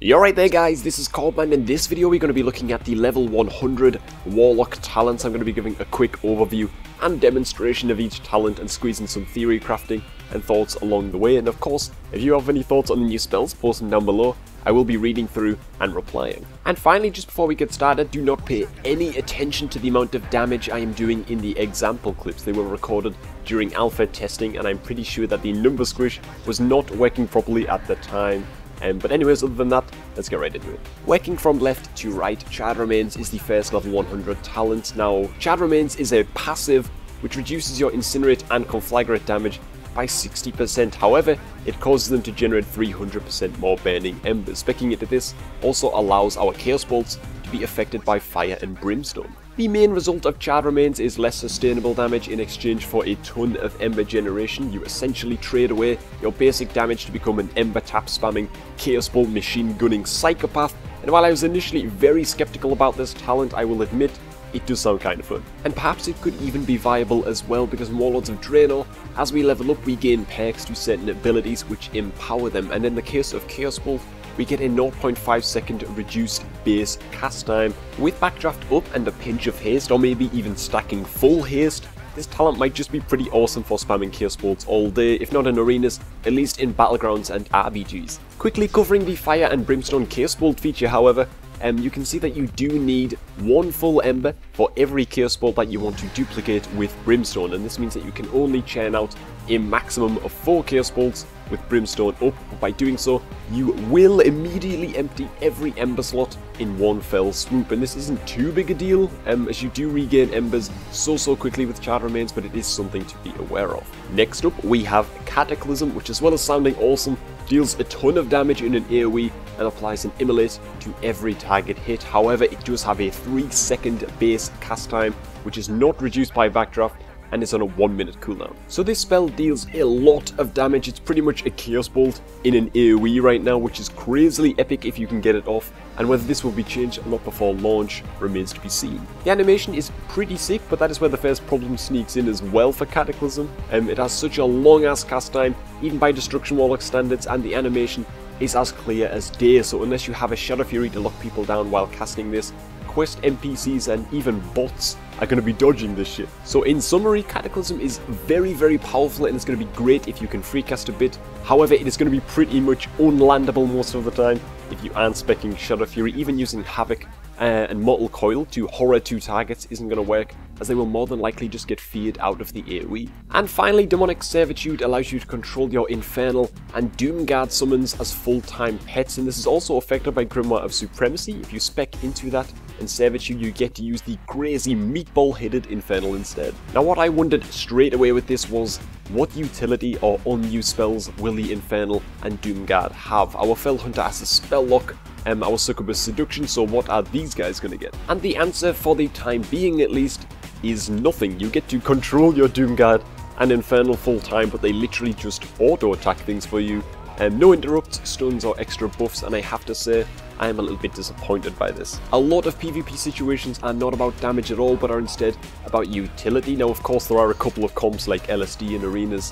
You're right there guys, this is Cobrak, and in this video we're going to be looking at the level 100 Warlock talents. I'm going to be giving a quick overview and demonstration of each talent and squeezing some theory crafting and thoughts along the way. And of course, if you have any thoughts on the new spells, post them down below. I will be reading through and replying. And finally, just before we get started, do not pay any attention to the amount of damage I am doing in the example clips. They were recorded during alpha testing, and I'm pretty sure that the number squish was not working properly at the time. But anyways, other than that, let's get right into it. Working from left to right, Charred Remains is the first level 100 talent. Now, Charred Remains is a passive which reduces your incinerate and conflagrate damage by 60%. However, it causes them to generate 300% more burning embers. Speccing into this also allows our Chaos Bolts to be affected by fire and brimstone. The main result of Charred Remains is less sustainable damage in exchange for a ton of ember generation. You essentially trade away your basic damage to become an ember tap spamming, Chaos Bolt machine gunning psychopath. And while I was initially very skeptical about this talent, I will admit it does sound kind of fun. And perhaps it could even be viable as well, because in Warlords of Draenor, as we level up we gain perks to certain abilities which empower them, and in the case of Chaos Bolt, we get a 0.5 second reduced base cast time. With backdraft up and a pinch of haste, or maybe even stacking full haste, this talent might just be pretty awesome for spamming Chaos Bolts all day, if not in arenas, at least in battlegrounds and RBGs. Quickly covering the fire and brimstone Chaos Bolt feature, however, you can see that you do need one full ember for every Chaos Bolt that you want to duplicate with brimstone, and this means that you can only churn out a maximum of 4 Chaos Bolts with brimstone up. By doing so, you will immediately empty every ember slot in one fell swoop, and this isn't too big a deal, as you do regain embers so quickly with Charred Remains, but it is something to be aware of. Next up, we have Cataclysm, which, as well as sounding awesome, deals a ton of damage in an AoE and applies an immolate to every target hit. However, it does have a 3-second base cast time, which is not reduced by backdraft, and is on a 1-minute cooldown. So this spell deals a lot of damage. It's pretty much a Chaos Bolt in an AoE right now, which is crazily epic if you can get it off, and whether this will be changed or not before launch remains to be seen. The animation is pretty sick, but that is where the first problem sneaks in as well for Cataclysm. It has such a long ass cast time, even by Destruction Warlock standards, and the animation is as clear as day, so unless you have a Shadow Fury to lock people down while casting this, quest NPCs and even bots are going to be dodging this shit. So in summary, Cataclysm is very powerful, and it's going to be great if you can freecast a bit. However, it is going to be pretty much unlandable most of the time if you aren't specking Shadow Fury. Even using Havoc and Mortal Coil to horror 2 targets isn't going to work, as they will more than likely just get feared out of the AoE. And finally, Demonic Servitude allows you to control your Infernal and Doomguard summons as full-time pets, and this is also affected by Grimoire of Supremacy. If you spec into that and Servitude, you get to use the crazy meatball-headed Infernal instead. Now, what I wondered straight away with this was, what utility or unused spells will the Infernal and Doomguard have? Our Fell Hunter has a spell lock, our Succubus Seduction, so what are these guys going to get? And the answer, for the time being at least, is nothing. You get to control your Doomguard and Infernal full time, but they literally just auto-attack things for you. No interrupts, stuns, or extra buffs, and I have to say, I am a little bit disappointed by this. A lot of PvP situations are not about damage at all, but are instead about utility. Now, of course, there are a couple of comps like LSD in arenas,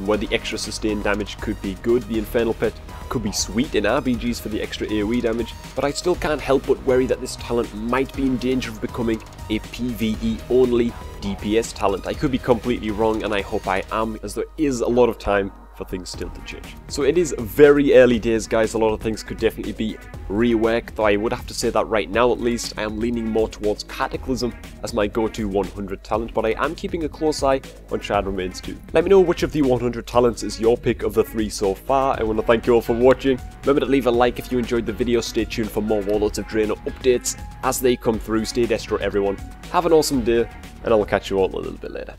where the extra sustained damage could be good. The Infernal Pet could be sweet in RBGs for the extra AoE damage, but I still can't help but worry that this talent might be in danger of becoming a PvE only DPS talent. I could be completely wrong, and I hope I am, as there is a lot of time for things still to change. So it is very early days, guys. A lot of things could definitely be reworked, though I would have to say that right now at least I am leaning more towards Cataclysm as my go-to 100 talent, but I am keeping a close eye on Charred Remains too. Let me know which of the 100 talents is your pick of the 3 so far. I want to thank you all for watching. Remember to leave a like if you enjoyed the video. Stay tuned for more Warlords of Draenor updates as they come through. Stay destro, everyone. Have an awesome day, and I will catch you all a little bit later.